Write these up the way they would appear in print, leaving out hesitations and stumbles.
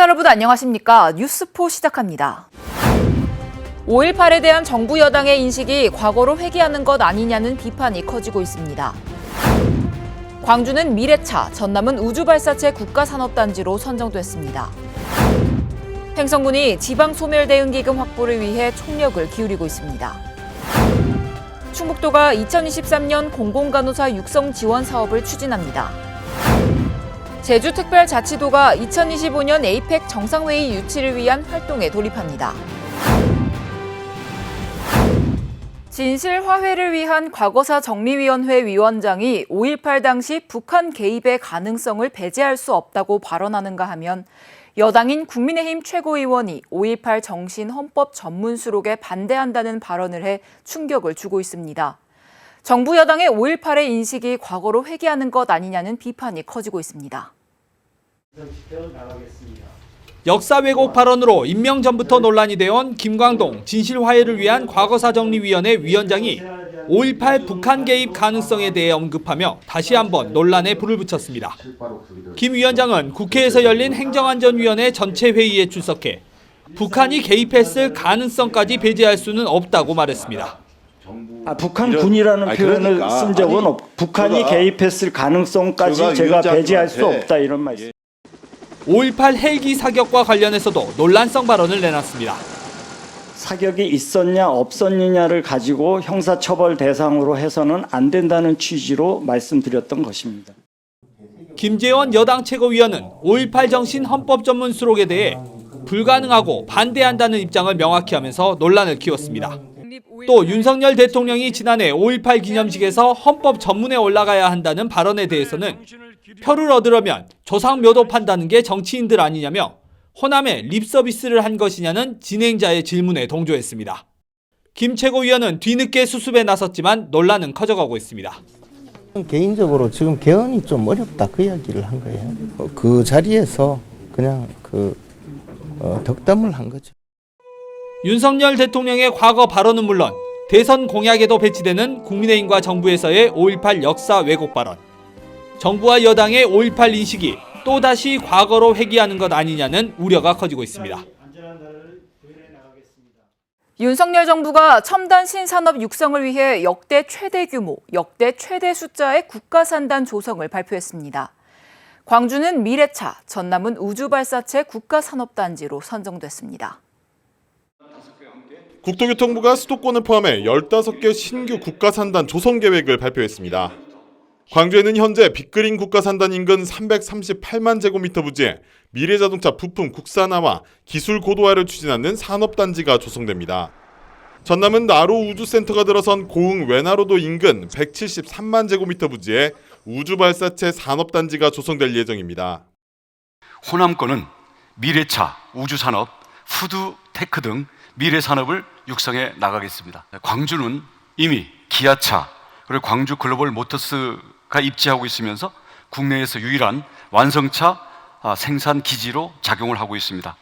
시청자 여러분 안녕하십니까? 뉴스포 시작합니다. 5.18에 대한 정부 여당의 인식이 과거로 회귀하는 것 아니냐는 비판이 커지고 있습니다. 광주는 미래차, 전남은 우주발사체 국가산업단지로 선정됐습니다. 횡성군이 지방소멸대응기금 확보를 위해 총력을 기울이고 있습니다. 충북도가 2023년 공공간호사 육성 지원 사업을 추진합니다. 제주특별자치도가 2025년 에이펙 정상회의 유치를 위한 활동에 돌입합니다. 진실화해를 위한 과거사 정리위원회 위원장이 5.18 당시 북한 개입의 가능성을 배제할 수 없다고 발언하는가 하면 여당인 국민의힘 최고위원이 5.18 정신 헌법 전문 수록에 반대한다는 발언을 해 충격을 주고 있습니다. 정부 여당의 5.18의 인식이 과거로 회귀하는 것 아니냐는 비판이 커지고 있습니다. 역사 왜곡 발언으로 임명 전부터 논란이 되어온 김광동 진실화해를 위한 과거사정리위원회 위원장이 5.18 북한 개입 가능성에 대해 언급하며 다시 한번 논란에 불을 붙였습니다. 김 위원장은 국회에서 열린 행정안전위원회 전체 회의에 출석해 북한이 개입했을 가능성까지 배제할 수는 없다고 말했습니다. 북한군이라는 표현을 쓴 적은 없고 북한이 개입했을 가능성까지 제가 배제할 수 없다 이런 말이에요. 5.18 헬기 사격과 관련해서도 논란성 발언을 내놨습니다. 사격이 있었냐 없었느냐를 가지고 형사처벌 대상으로 해서는 안 된다는 취지로 말씀드렸던 것입니다. 김재원 여당 최고위원은 5.18 정신 헌법 전문 수록에 대해 불가능하고 반대한다는 입장을 명확히 하면서 논란을 키웠습니다. 또 윤석열 대통령이 지난해 5.18 기념식에서 헌법 전문에 올라가야 한다는 발언에 대해서는 표를 얻으려면 조상 묘도판다는 게 정치인들 아니냐며 호남에 립서비스를 한 것이냐는 진행자의 질문에 동조했습니다. 김 최고위원은 뒤늦게 수습에 나섰지만 논란은 커져가고 있습니다. 개인적으로 지금 개헌이 좀 어렵다 그 이야기를 한 거예요. 그 자리에서 그냥 덕담을 한 거죠. 윤석열 대통령의 과거 발언은 물론 대선 공약에도 배치되는 국민의힘과 정부에서의 5.18 역사 왜곡 발언. 정부와 여당의 5.18 인식이 또다시 과거로 회귀하는 것 아니냐는 우려가 커지고 있습니다. 윤석열 정부가 첨단 신산업 육성을 위해 역대 최대 규모, 역대 최대 숫자의 국가산단 조성을 발표했습니다. 광주는 미래차, 전남은 우주발사체 국가산업단지로 선정됐습니다. 국토교통부가 수도권을 포함해 15개 신규 국가산단 조성 계획을 발표했습니다. 광주에는 현재 빅그린 국가산단 인근 338만 제곱미터 부지에 미래자동차 부품 국산화와 기술 고도화를 추진하는 산업단지가 조성됩니다. 전남은 나로 우주센터가 들어선 고흥 외나로도 인근 173만 제곱미터 부지에 우주발사체 산업단지가 조성될 예정입니다. 호남권은 미래차, 우주산업, 푸드테크 등 미래산업을 육성해 나가겠습니다. 광주는 이미 기아차, 그리고 광주 글로벌 모터스가 입지하고 있으면서 국내에서 유일한 완성차 생산 기지로 작용을 하고 있습니다.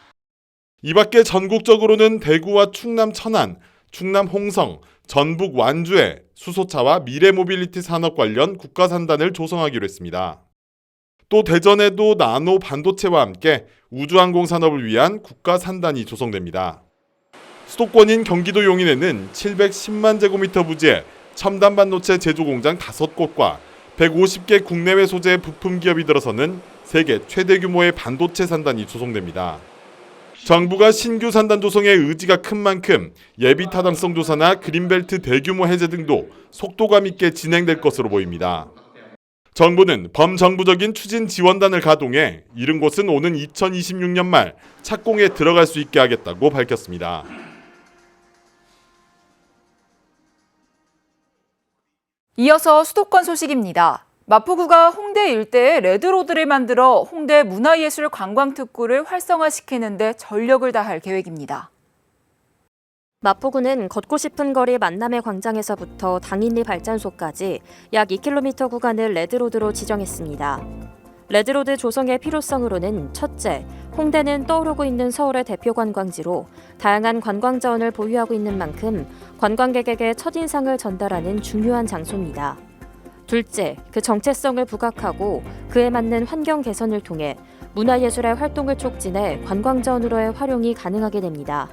이 밖에 전국적으로는 대구와 충남 천안, 충남 홍성, 전북 완주에 수소차와 미래모빌리티 산업 관련 국가산단을 조성하기로 했습니다. 또 대전에도 나노 반도체와 함께 우주항공 산업을 위한 국가산단이 조성됩니다. 수도권인 경기도 용인에는 710만 제곱미터 부지에 첨단 반도체 제조 공장 5곳과 150개 국내외 소재 부품 기업이 들어서는 세계 최대 규모의 반도체 산단이 조성됩니다. 정부가 신규 산단 조성에 의지가 큰 만큼 예비 타당성 조사나 그린벨트 대규모 해제 등도 속도감 있게 진행될 것으로 보입니다. 정부는 범정부적인 추진 지원단을 가동해 이른 곳은 오는 2026년 말 착공에 들어갈 수 있게 하겠다고 밝혔습니다. 이어서 수도권 소식입니다. 마포구가 홍대 일대에 레드로드를 만들어 홍대 문화예술 관광특구를 활성화시키는 데 전력을 다할 계획입니다. 마포구는 걷고 싶은 거리 만남의 광장에서부터 당인리 발전소까지 약 2km 구간을 레드로드로 지정했습니다. 레드로드 조성의 필요성으로는 첫째, 홍대는 떠오르고 있는 서울의 대표 관광지로 다양한 관광 자원을 보유하고 있는 만큼 관광객에게 첫인상을 전달하는 중요한 장소입니다. 둘째, 그 정체성을 부각하고 그에 맞는 환경 개선을 통해 문화예술의 활동을 촉진해 관광자원으로의 활용이 가능하게 됩니다.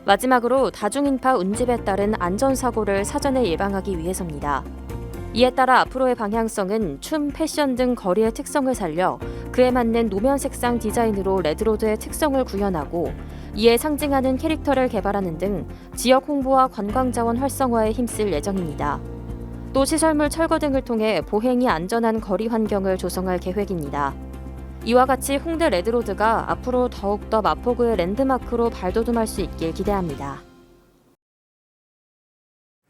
마지막으로 다중인파 운집에 따른 안전사고를 사전에 예방하기 위해서입니다. 이에 따라 앞으로의 방향성은 춤, 패션 등 거리의 특성을 살려 그에 맞는 노면 색상 디자인으로 레드로드의 특성을 구현하고 이에 상징하는 캐릭터를 개발하는 등 지역 홍보와 관광자원 활성화에 힘쓸 예정입니다. 또 시설물 철거 등을 통해 보행이 안전한 거리 환경을 조성할 계획입니다. 이와 같이 홍대 레드로드가 앞으로 더욱더 마포구의 랜드마크로 발돋움할 수 있길 기대합니다.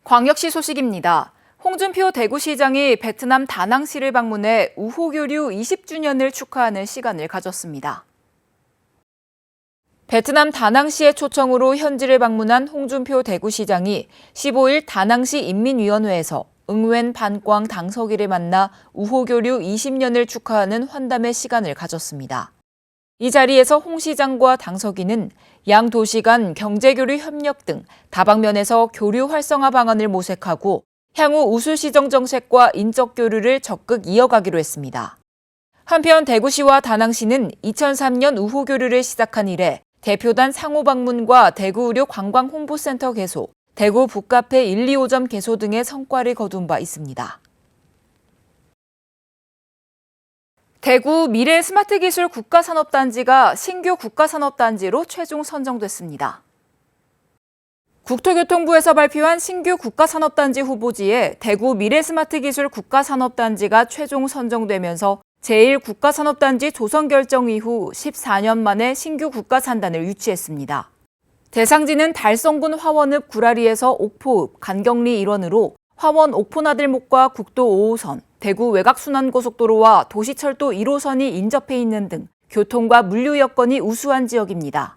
광역시 소식입니다. 홍준표 대구시장이 베트남 다낭시를 방문해 우호교류 20주년을 축하하는 시간을 가졌습니다. 베트남 다낭시의 초청으로 현지를 방문한 홍준표 대구시장이 15일 다낭시 인민위원회에서 응웬 반광 당서기를 만나 우호교류 20년을 축하하는 환담의 시간을 가졌습니다. 이 자리에서 홍 시장과 당서기는 양 도시 간 경제교류 협력 등 다방면에서 교류 활성화 방안을 모색하고 향후 우수시정 정책과 인적 교류를 적극 이어가기로 했습니다. 한편 대구시와 다낭시는 2003년 우호교류를 시작한 이래 대표단 상호 방문과 대구의료 관광홍보센터 개소, 대구 북카페 1, 2호점 개소 등의 성과를 거둔 바 있습니다. 대구 미래 스마트기술 국가산업단지가 신규 국가산업단지로 최종 선정됐습니다. 국토교통부에서 발표한 신규 국가산업단지 후보지에 대구 미래스마트기술 국가산업단지가 최종 선정되면서 제1국가산업단지 조성 결정 이후 14년 만에 신규 국가산단을 유치했습니다. 대상지는 달성군 화원읍 구라리에서 옥포읍, 간경리 일원으로 화원 옥포나들목과 국도 5호선, 대구 외곽순환고속도로와 도시철도 1호선이 인접해 있는 등 교통과 물류 여건이 우수한 지역입니다.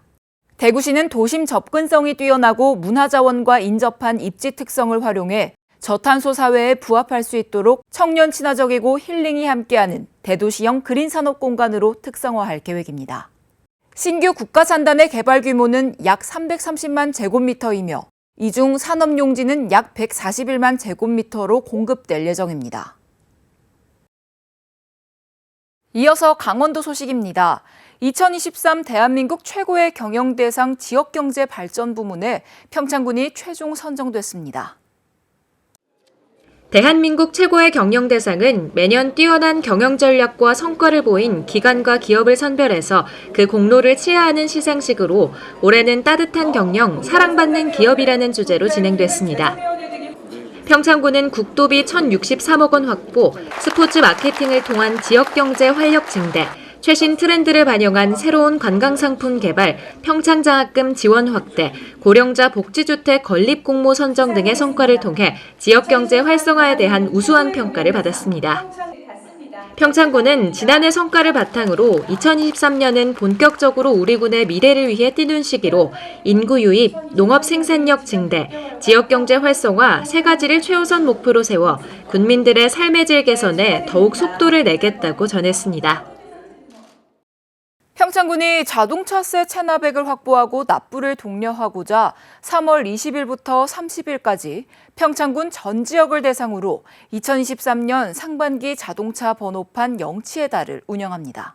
대구시는 도심 접근성이 뛰어나고 문화자원과 인접한 입지 특성을 활용해 저탄소 사회에 부합할 수 있도록 청년 친화적이고 힐링이 함께하는 대도시형 그린산업 공간으로 특성화할 계획입니다. 신규 국가산단의 개발 규모는 약 330만 제곱미터이며 이 중 산업용지는 약 141만 제곱미터로 공급될 예정입니다. 이어서 강원도 소식입니다. 2023 대한민국 최고의 경영대상 지역경제발전 부문에 평창군이 최종 선정됐습니다. 대한민국 최고의 경영대상은 매년 뛰어난 경영 전략과 성과를 보인 기관과 기업을 선별해서 그 공로를 치하하는 시상식으로 올해는 따뜻한 경영, 사랑받는 기업이라는 주제로 진행됐습니다. 평창군은 국도비 1,063억 원 확보, 스포츠 마케팅을 통한 지역경제 활력 증대, 최신 트렌드를 반영한 새로운 관광상품 개발, 평창장학금 지원 확대, 고령자 복지주택 건립공모 선정 등의 성과를 통해 지역경제 활성화에 대한 우수한 평가를 받았습니다. 평창군은 지난해 성과를 바탕으로 2023년은 본격적으로 우리 군의 미래를 위해 뛰는 시기로 인구 유입, 농업 생산력 증대, 지역경제 활성화 세 가지를 최우선 목표로 세워 군민들의 삶의 질 개선에 더욱 속도를 내겠다고 전했습니다. 평창군이 자동차세 체납액을 확보하고 납부를 독려하고자 3월 20일부터 30일까지 평창군 전 지역을 대상으로 2023년 상반기 자동차 번호판 영치의 달을 운영합니다.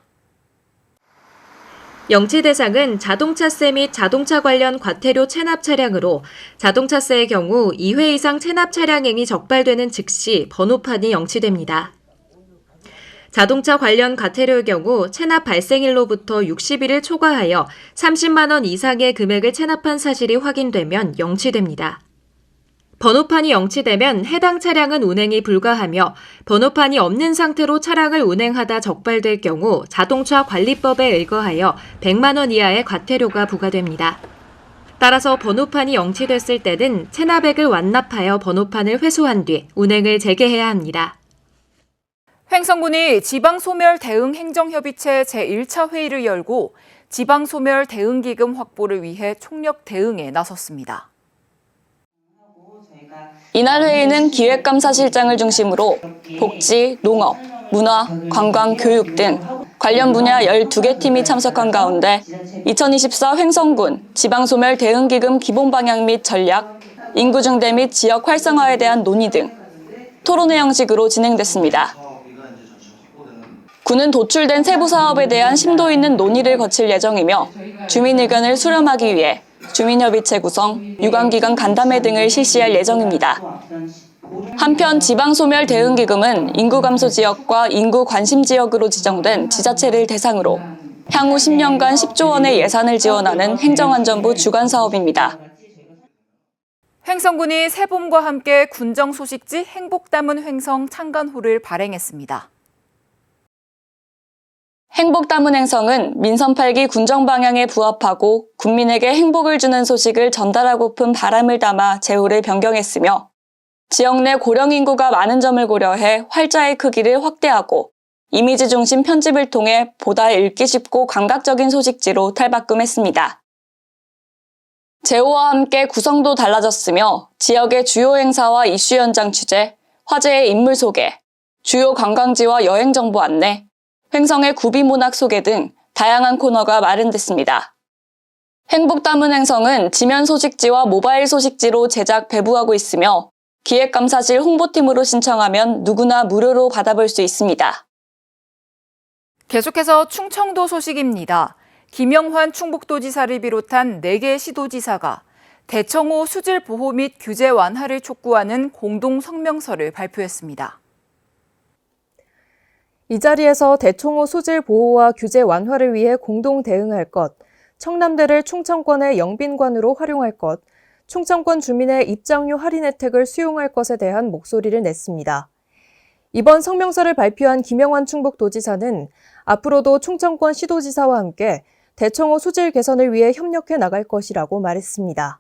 영치 대상은 자동차세 및 자동차 관련 과태료 체납 차량으로 자동차세의 경우 2회 이상 체납 차량행위 적발되는 즉시 번호판이 영치됩니다. 자동차 관련 과태료의 경우 체납 발생일로부터 60일을 초과하여 30만 원 이상의 금액을 체납한 사실이 확인되면 영치됩니다. 번호판이 영치되면 해당 차량은 운행이 불가하며 번호판이 없는 상태로 차량을 운행하다 적발될 경우 자동차 관리법에 의거하여 100만 원 이하의 과태료가 부과됩니다. 따라서 번호판이 영치됐을 때는 체납액을 완납하여 번호판을 회수한 뒤 운행을 재개해야 합니다. 횡성군이 지방소멸 대응 행정협의체 제1차 회의를 열고 지방소멸 대응기금 확보를 위해 총력 대응에 나섰습니다. 이날 회의는 기획감사실장을 중심으로 복지, 농업, 문화, 관광, 교육 등 관련 분야 12개 팀이 참석한 가운데 2024 횡성군 지방소멸 대응기금 기본 방향 및 전략, 인구 증대 및 지역 활성화에 대한 논의 등 토론회 형식으로 진행됐습니다. 군은 도출된 세부 사업에 대한 심도 있는 논의를 거칠 예정이며 주민 의견을 수렴하기 위해 주민협의체 구성, 유관기관 간담회 등을 실시할 예정입니다. 한편 지방소멸 대응기금은 인구 감소 지역과 인구 관심 지역으로 지정된 지자체를 대상으로 향후 10년간 10조 원의 예산을 지원하는 행정안전부 주관 사업입니다. 횡성군이 새봄과 함께 군정 소식지 행복 담은 횡성 창간호를 발행했습니다. 행복 담은 행성은 민선 8기 군정 방향에 부합하고 국민에게 행복을 주는 소식을 전달하고픈 바람을 담아 제호를 변경했으며 지역 내 고령 인구가 많은 점을 고려해 활자의 크기를 확대하고 이미지 중심 편집을 통해 보다 읽기 쉽고 감각적인 소식지로 탈바꿈했습니다. 제호와 함께 구성도 달라졌으며 지역의 주요 행사와 이슈 현장 취재, 화제의 인물 소개, 주요 관광지와 여행 정보 안내, 횡성의 구비문학 소개 등 다양한 코너가 마련됐습니다. 행복 담은 횡성은 지면 소식지와 모바일 소식지로 제작 배부하고 있으며 기획감사실 홍보팀으로 신청하면 누구나 무료로 받아볼 수 있습니다. 계속해서 충청도 소식입니다. 김영환 충북도지사를 비롯한 4개 시도지사가 대청호 수질 보호 및 규제 완화를 촉구하는 공동 성명서를 발표했습니다. 이 자리에서 대청호 수질 보호와 규제 완화를 위해 공동 대응할 것, 청남대를 충청권의 영빈관으로 활용할 것, 충청권 주민의 입장료 할인 혜택을 수용할 것에 대한 목소리를 냈습니다. 이번 성명서를 발표한 김영환 충북도지사는 앞으로도 충청권 시도지사와 함께 대청호 수질 개선을 위해 협력해 나갈 것이라고 말했습니다.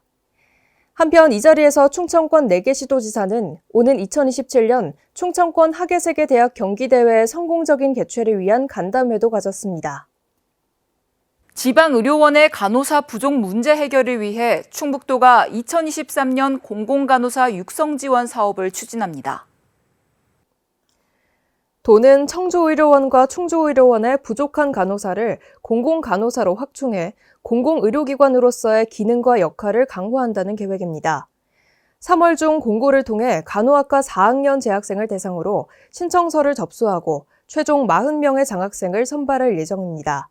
한편 이 자리에서 충청권 4개 시도지사는 오는 2027년 충청권 하계세계대학 경기대회의 성공적인 개최를 위한 간담회도 가졌습니다. 지방의료원의 간호사 부족 문제 해결을 위해 충북도가 2023년 공공간호사 육성 지원 사업을 추진합니다. 도는 청주의료원과 충주의료원의 부족한 간호사를 공공간호사로 확충해 공공의료기관으로서의 기능과 역할을 강화한다는 계획입니다. 3월 중 공고를 통해 간호학과 4학년 재학생을 대상으로 신청서를 접수하고 최종 40명의 장학생을 선발할 예정입니다.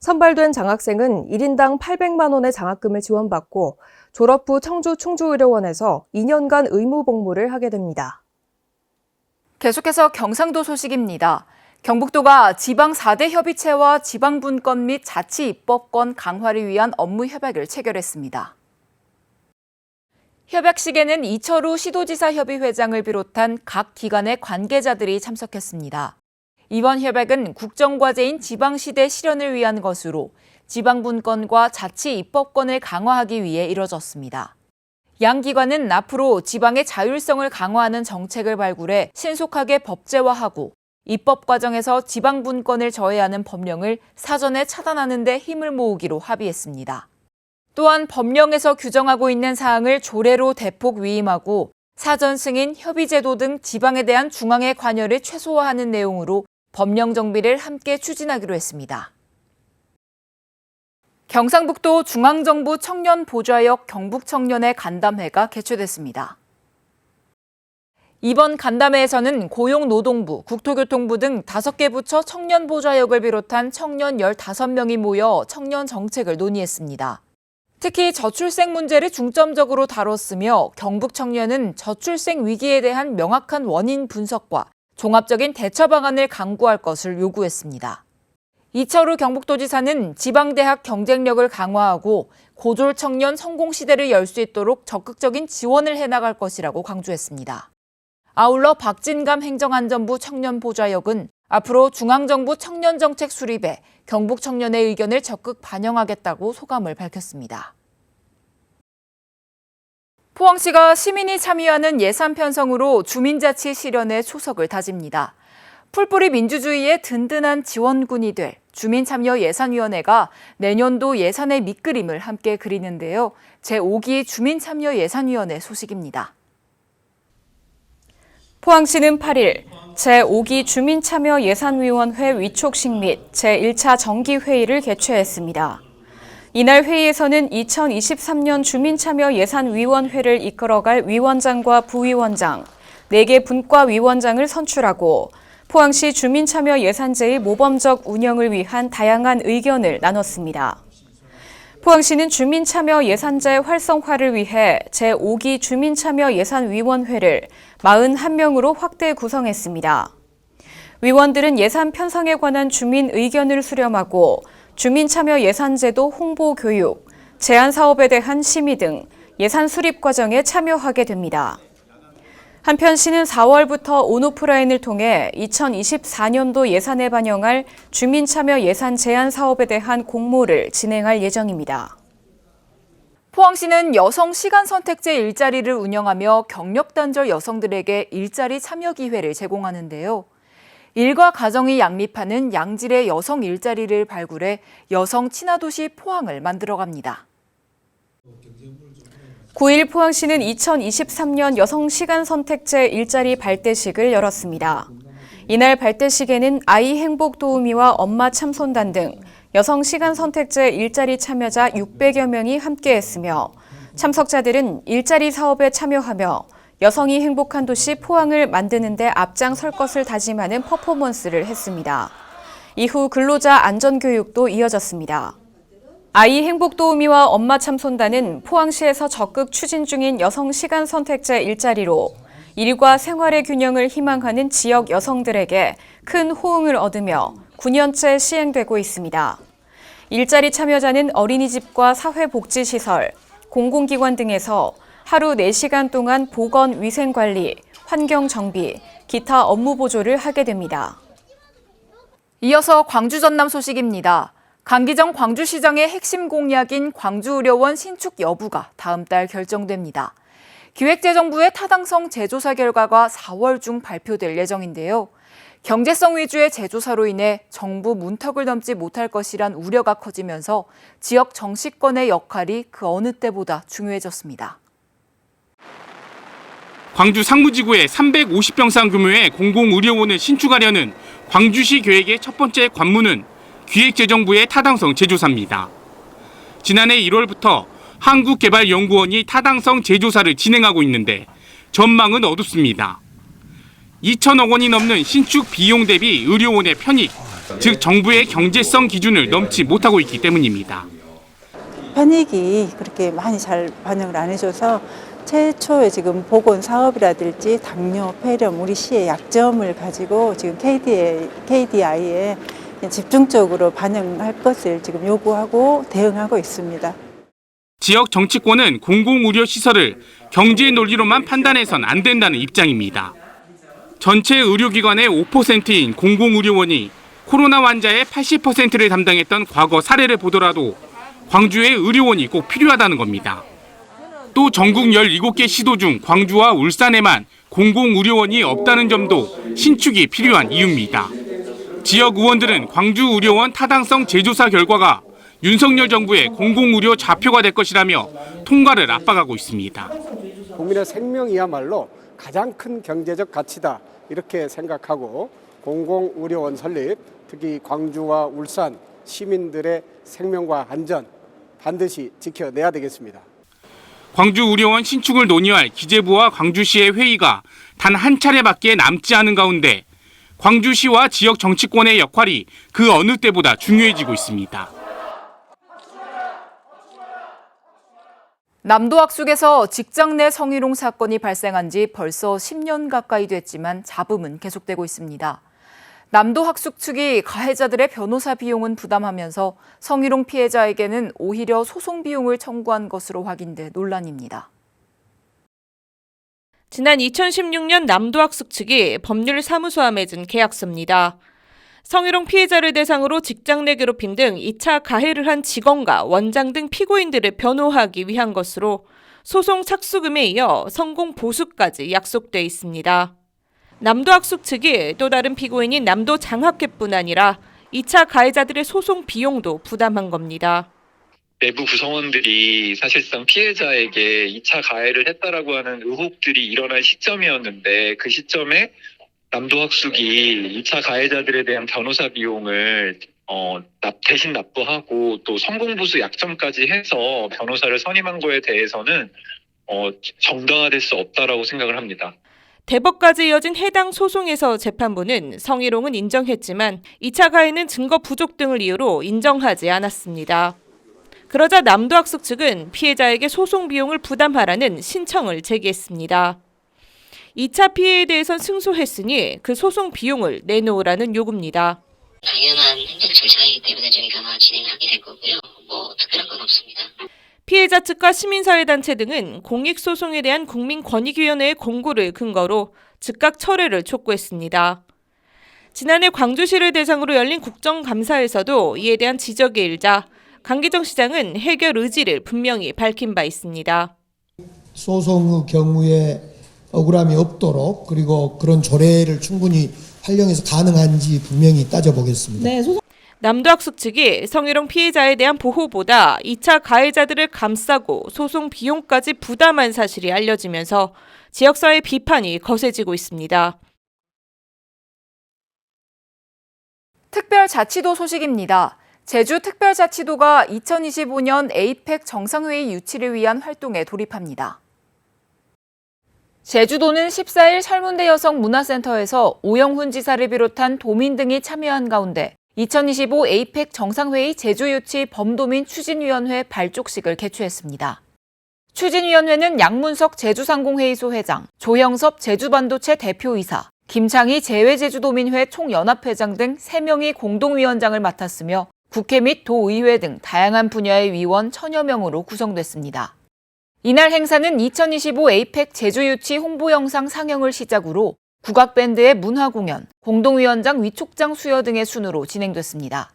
선발된 장학생은 1인당 800만 원의 장학금을 지원받고 졸업 후 청주 충주의료원에서 2년간 의무 복무를 하게 됩니다. 계속해서 경상도 소식입니다. 경북도가 지방 4대 협의체와 지방분권 및 자치입법권 강화를 위한 업무 협약을 체결했습니다. 협약식에는 이철우 시도지사 협의회장을 비롯한 각 기관의 관계자들이 참석했습니다. 이번 협약은 국정과제인 지방시대 실현을 위한 것으로 지방분권과 자치입법권을 강화하기 위해 이뤄졌습니다. 양 기관은 앞으로 지방의 자율성을 강화하는 정책을 발굴해 신속하게 법제화하고 입법 과정에서 지방분권을 저해하는 법령을 사전에 차단하는 데 힘을 모으기로 합의했습니다. 또한 법령에서 규정하고 있는 사항을 조례로 대폭 위임하고 사전 승인, 협의제도 등 지방에 대한 중앙의 관여를 최소화하는 내용으로 법령 정비를 함께 추진하기로 했습니다. 경상북도 중앙정부 청년보좌역 경북청년의 간담회가 개최됐습니다. 이번 간담회에서는 고용노동부, 국토교통부 등 5개 부처 청년보좌역을 비롯한 청년 15명이 모여 청년 정책을 논의했습니다. 특히 저출생 문제를 중점적으로 다뤘으며 경북청년은 저출생 위기에 대한 명확한 원인 분석과 종합적인 대처 방안을 강구할 것을 요구했습니다. 이철우 경북도지사는 지방대학 경쟁력을 강화하고 고졸 청년 성공시대를 열 수 있도록 적극적인 지원을 해나갈 것이라고 강조했습니다. 아울러 박진감 행정안전부 청년보좌역은 앞으로 중앙정부 청년정책 수립에 경북 청년의 의견을 적극 반영하겠다고 소감을 밝혔습니다. 포항시가 시민이 참여하는 예산 편성으로 주민자치 실현에 초석을 다집니다. 풀뿌리 민주주의의 든든한 지원군이 될 주민참여예산위원회가 내년도 예산의 밑그림을 함께 그리는데요. 제5기 주민참여예산위원회 소식입니다. 포항시는 8일 제5기 주민참여예산위원회 위촉식 및 제1차 정기회의를 개최했습니다. 이날 회의에서는 2023년 주민참여예산위원회를 이끌어갈 위원장과 부위원장, 4개 분과위원장을 선출하고 포항시 주민참여예산제의 모범적 운영을 위한 다양한 의견을 나눴습니다. 포항시는 주민참여예산제 활성화를 위해 제5기 주민참여예산위원회를 41명으로 확대 구성했습니다. 위원들은 예산 편성에 관한 주민 의견을 수렴하고 주민참여예산제도 홍보 교육, 제안 사업에 대한 심의 등 예산 수립 과정에 참여하게 됩니다. 한편 시는 4월부터 온오프라인을 통해 2024년도 예산에 반영할 주민참여 예산 제안 사업에 대한 공모를 진행할 예정입니다. 포항시는 여성 시간 선택제 일자리를 운영하며 경력 단절 여성들에게 일자리 참여 기회를 제공하는데요. 일과 가정이 양립하는 양질의 여성 일자리를 발굴해 여성 친화도시 포항을 만들어갑니다. 9일 포항시는 2023년 여성시간 선택제 일자리 발대식을 열었습니다. 이날 발대식에는 아이 행복 도우미와 엄마 참손단 등 여성시간 선택제 일자리 참여자 600여 명이 함께했으며 참석자들은 일자리 사업에 참여하며 여성이 행복한 도시 포항을 만드는 데 앞장설 것을 다짐하는 퍼포먼스를 했습니다. 이후 근로자 안전교육도 이어졌습니다. 아이 행복 도우미와 엄마 참손단은 포항시에서 적극 추진 중인 여성 시간 선택제 일자리로 일과 생활의 균형을 희망하는 지역 여성들에게 큰 호응을 얻으며 9년째 시행되고 있습니다. 일자리 참여자는 어린이집과 사회복지시설, 공공기관 등에서 하루 4시간 동안 보건 위생관리, 환경 정비, 기타 업무 보조를 하게 됩니다. 이어서 광주 전남 소식입니다. 강기정 광주시장의 핵심 공약인 광주의료원 신축 여부가 다음 달 결정됩니다. 기획재정부의 타당성 재조사 결과가 4월 중 발표될 예정인데요. 경제성 위주의 재조사로 인해 정부 문턱을 넘지 못할 것이란 우려가 커지면서 지역 정치권의 역할이 그 어느 때보다 중요해졌습니다. 광주 상무지구에 350병상 규모의 공공의료원을 신축하려는 광주시 계획의 첫 번째 관문은 기획재정부의 타당성 재조사입니다. 지난해 1월부터 한국개발연구원이 타당성 재조사를 진행하고 있는데 전망은 어둡습니다. 2천억 원이 넘는 신축 비용 대비 의료원의 편익, 즉 정부의 경제성 기준을 넘지 못하고 있기 때문입니다. 편익이 그렇게 많이 잘 반영을 안 해줘서 최초의 지금 보건 사업이라든지 당뇨, 폐렴, 우리 시의 약점을 가지고 지금 KDI에 집중적으로 반영할 것을 지금 요구하고 대응하고 있습니다. 지역 정치권은 공공의료시설을 경제 논리로만 판단해선 안 된다는 입장입니다. 전체 의료기관의 5%인 공공의료원이 코로나 환자의 80%를 담당했던 과거 사례를 보더라도 광주에 의료원이 꼭 필요하다는 겁니다. 또 전국 17개 시도 중 광주와 울산에만 공공의료원이 없다는 점도 신축이 필요한 이유입니다. 지역 의원들은 광주의료원 타당성 재조사 결과가 윤석열 정부의 공공의료 좌표가 될 것이라며 통과를 압박하고 있습니다. 국민의 생명이야말로 가장 큰 경제적 가치다 이렇게 생각하고 공공의료원 설립, 특히 광주와 울산 시민들의 생명과 안전 반드시 지켜내야 되겠습니다. 광주의료원 신축을 논의할 기재부와 광주시의 회의가 단 한 차례밖에 남지 않은 가운데 광주시와 지역 정치권의 역할이 그 어느 때보다 중요해지고 있습니다. 남도 학숙에서 직장 내 성희롱 사건이 발생한 지 벌써 10년 가까이 됐지만 잡음은 계속되고 있습니다. 남도 학숙 측이 가해자들의 변호사 비용은 부담하면서 성희롱 피해자에게는 오히려 소송 비용을 청구한 것으로 확인돼 논란입니다. 지난 2016년 남도학숙 측이 법률사무소와 맺은 계약서입니다. 성희롱 피해자를 대상으로 직장 내 괴롭힘 등 2차 가해를 한 직원과 원장 등 피고인들을 변호하기 위한 것으로 소송 착수금에 이어 성공 보수까지 약속돼 있습니다. 남도학숙 측이 또 다른 피고인인 남도장학회뿐 아니라 2차 가해자들의 소송 비용도 부담한 겁니다. 내부 구성원들이 사실상 피해자에게 2차 가해를 했다라고 하는 의혹들이 일어난 시점이었는데 그 시점에 남도학숙이 2차 가해자들에 대한 변호사 비용을 대신 납부하고 또 성공보수 약정까지 해서 변호사를 선임한 거에 대해서는 정당화될 수 없다라고 생각을 합니다. 대법까지 이어진 해당 소송에서 재판부는 성희롱은 인정했지만 2차 가해는 증거 부족 등을 이유로 인정하지 않았습니다. 그러자 남도학숙 측은 피해자에게 소송 비용을 부담하라는 신청을 제기했습니다. 2차 피해에 대해선 승소했으니 그 소송 비용을 내놓으라는 요구입니다. 당연한 행정 절차이기 때문에 저희가 진행하게 될 거고요. 특별한 건 없습니다. 피해자 측과 시민사회단체 등은 공익소송에 대한 국민권익위원회의 공고를 근거로 즉각 철회를 촉구했습니다. 지난해 광주시를 대상으로 열린 국정감사에서도 이에 대한 지적이 일자 강기정 시장은 해결 의지를 분명히 밝힌 바 있습니다. 소송의 경우에 억울함이 없도록 그리고 그런 조례를 충분히 활용해서 가능한지 분명히 따져보겠습니다. 남도학숙 측이 성희롱 피해자에 대한 보호보다 2차 가해자들을 감싸고 소송 비용까지 부담한 사실이 알려지면서 지역사회 비판이 거세지고 있습니다. 특별자치도 소식입니다. 제주특별자치도가 2025년 에이펙 정상회의 유치를 위한 활동에 돌입합니다. 제주도는 14일 설문대 여성문화센터에서 오영훈 지사를 비롯한 도민 등이 참여한 가운데 2025 에이펙 정상회의 제주유치 범도민 추진위원회 발족식을 개최했습니다. 추진위원회는 양문석 제주상공회의소 회장, 조형섭 제주반도체 대표이사, 김창희 재외제주도민회 총연합회장 등 3명이 공동위원장을 맡았으며 국회 및 도의회 등 다양한 분야의 위원 1000여 명으로 구성됐습니다. 이날 행사는 2025 에이펙 제주유치 홍보 영상 상영을 시작으로 국악밴드의 문화공연, 공동위원장 위촉장 수여 등의 순으로 진행됐습니다.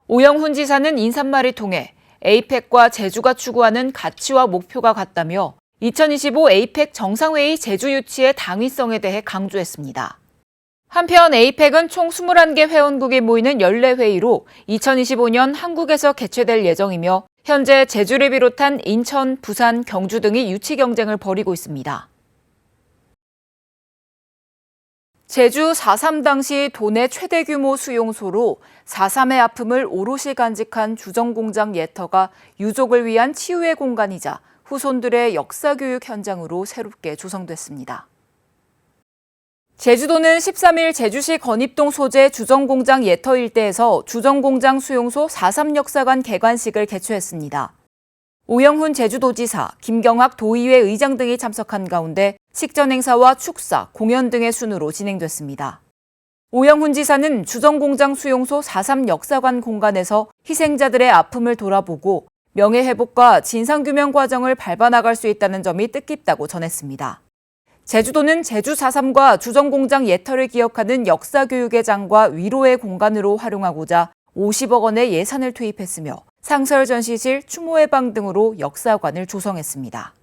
오영훈 지사는 인사말을 통해 에이펙과 제주가 추구하는 가치와 목표가 같다며 2025 에이펙 정상회의 제주유치의 당위성에 대해 강조했습니다. 한편 에이펙은 총 21개 회원국이 모이는 연례회의로 2025년 한국에서 개최될 예정이며 현재 제주를 비롯한 인천, 부산, 경주 등이 유치 경쟁을 벌이고 있습니다. 제주 4.3 당시 도내 최대 규모 수용소로 4.3의 아픔을 오롯이 간직한 주정공장 예터가 유족을 위한 치유의 공간이자 후손들의 역사교육 현장으로 새롭게 조성됐습니다. 제주도는 13일 제주시 건입동 소재 주정공장 예터 일대에서 주정공장 수용소 4.3 역사관 개관식을 개최했습니다. 오영훈 제주도지사, 김경학 도의회 의장 등이 참석한 가운데 식전 행사와 축사, 공연 등의 순으로 진행됐습니다. 오영훈 지사는 주정공장 수용소 4.3 역사관 공간에서 희생자들의 아픔을 돌아보고 명예회복과 진상규명 과정을 밟아나갈 수 있다는 점이 뜻깊다고 전했습니다. 제주도는 제주 4.3과 주정공장 예터를 기억하는 역사교육의 장과 위로의 공간으로 활용하고자 50억 원의 예산을 투입했으며 상설 전시실, 추모의 방 등으로 역사관을 조성했습니다.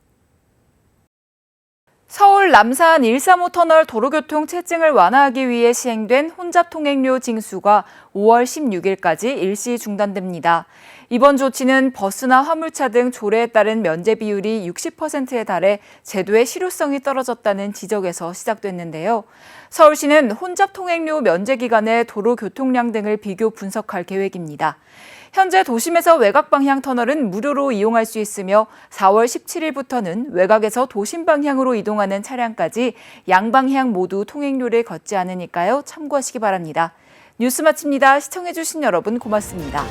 서울 남산 135 터널 도로교통 체증을 완화하기 위해 시행된 혼잡 통행료 징수가 5월 16일까지 일시 중단됩니다. 이번 조치는 버스나 화물차 등 조례에 따른 면제 비율이 60%에 달해 제도의 실효성이 떨어졌다는 지적에서 시작됐는데요. 서울시는 혼잡 통행료 면제 기간의 도로 교통량 등을 비교 분석할 계획입니다. 현재 도심에서 외곽 방향 터널은 무료로 이용할 수 있으며 4월 17일부터는 외곽에서 도심 방향으로 이동하는 차량까지 양방향 모두 통행료를 걷지 않으니까요. 참고하시기 바랍니다. 뉴스 마칩니다. 시청해주신 여러분 고맙습니다.